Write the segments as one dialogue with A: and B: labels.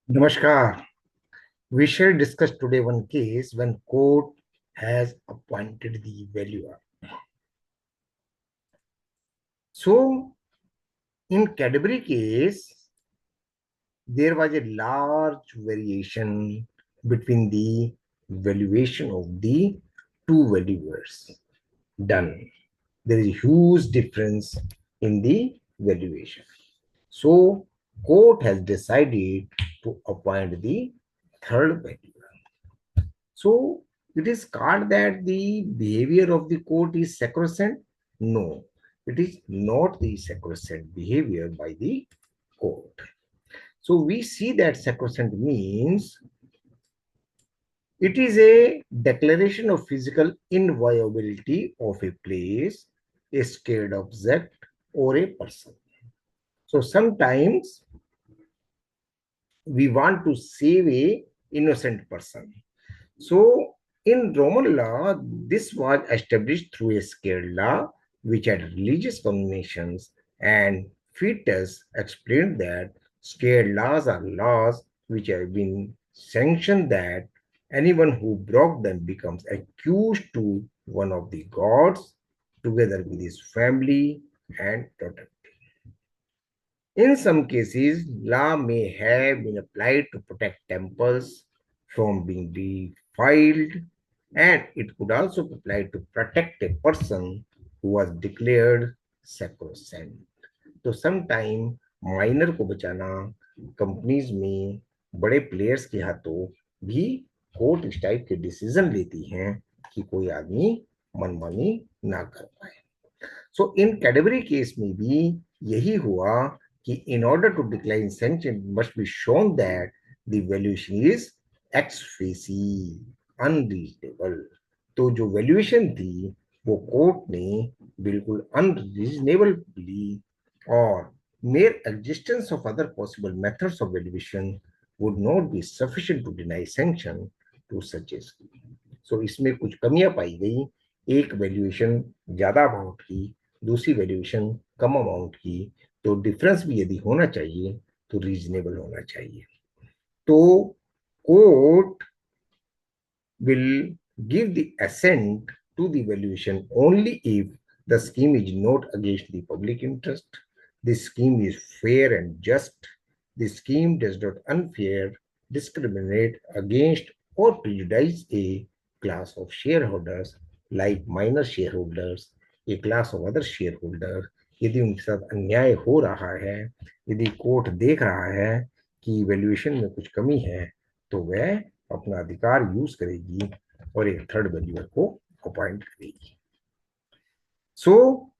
A: Namaskar. We shall discuss today one case when court has appointed the valuer. So, in Cadbury case, there was a large variation between the valuation of the two valuers done. There is a huge difference in the valuation. So, court has decided to appoint the third valuer. So it is called that the behavior of the court is sacrosanct? No, it is not the sacrosanct behavior by the court. So we see that sacrosanct means it is a declaration of physical inviolability of a place, a scared object, or a person. So sometimes we want to save a innocent person. So, in Roman law, this was established through a scale law which had religious connotations, and Fetus explained that scale laws are laws which have been sanctioned that anyone who broke them becomes accused to one of the gods together with his family and totem. In some cases, law may have been applied to protect temples from being defiled, and it could also be applied to protect a person who was declared sacrosanct. तो sometime minor को बचाना companies में बड़े players के हाथों भी court इस type के डिसीजन लेती हैं कि कोई आदमी मनमानी ना कर पाए. सो इन कैडबरी केस में भी यही हुआ कि in order to decline sanction it must be shown that the valuation is ex facie unreasonable. तो जो वैल्यूएशन थी वो कोर्ट ने बिल्कुल अनरीजनेबली और mere existence of other possible methods of valuation would not be sufficient to deny sanction to such a scheme. So इसमें कुछ कमियां पाई गई. एक वैल्यूएशन ज्यादा अमाउंट की, दूसरी वैल्यूएशन कम अमाउंट की, तो डिफरेंस भी यदि होना चाहिए तो रीजनेबल होना चाहिए. तो court will give the assent to the valuation only if the scheme is not against the public interest, the scheme is fair and just, the scheme does not unfair, discriminate against or prejudice a class of shareholders like minor shareholders, a class of other shareholders. यदि उनके साथ अन्याय हो रहा है, यदि court देख रहा है कि वैल्यूएशन में कुछ कमी है, तो वह अपना अधिकार यूज करेगी और एक थर्ड वैल्यूअर को अपॉइंट करेगी. सो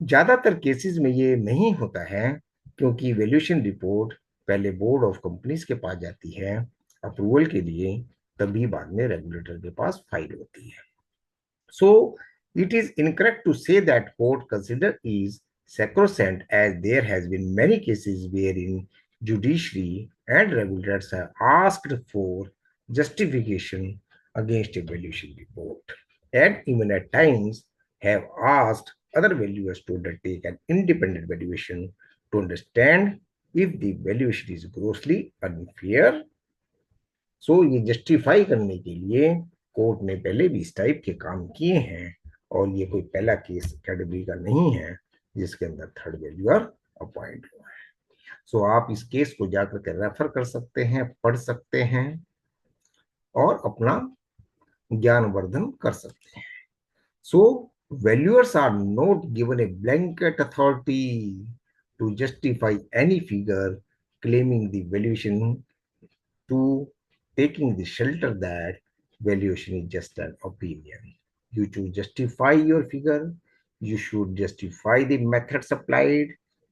A: ज्यादातर केसेस में ये नहीं होता है क्योंकि वैल्यूएशन रिपोर्ट पहले बोर्ड ऑफ कंपनीज के पास जाती है अप्रूवल के लिए, तभी बाद में रेगुलेटर के पास फाइल होती है. सो it is incorrect to say that court consider is sacrosanct, as there has been many cases wherein judiciary and regulators have asked for justification against a valuation report, and even at times have asked other valuers to undertake an independent valuation to understand if the valuation is grossly unfair. सो ये justify करने के लिए court ने पहले भी इस type के काम किए हैं, और ये कोई पहला केस कैटेगरी का नहीं है जिसके अंदर थर्ड वैल्यूअर अपॉइंट हुआ है. सो आप इस केस को जाकर के रेफर कर सकते हैं, पढ़ सकते हैं और अपना ज्ञानवर्धन कर सकते हैं. सो valuers are not given a blanket authority to justify any figure claiming the valuation to taking the shelter that valuation is just an opinion. You to justify your figure, you should justify the methods applied,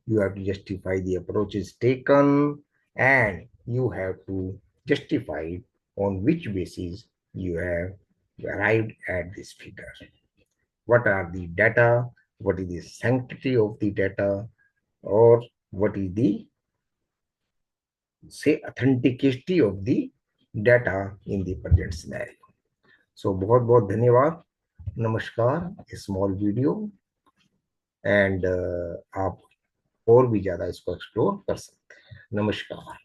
A: you have to justify the approaches taken, and you have to justify on which basis you have arrived at this figure. What are the data? What is the sanctity of the data? Or what is the, say, authenticity of the data in the present scenario. So बहुत बहुत धन्यवाद. नमस्कार. Small video and आप और भी ज्यादा इसको explore कर सकते हैं. नमस्कार.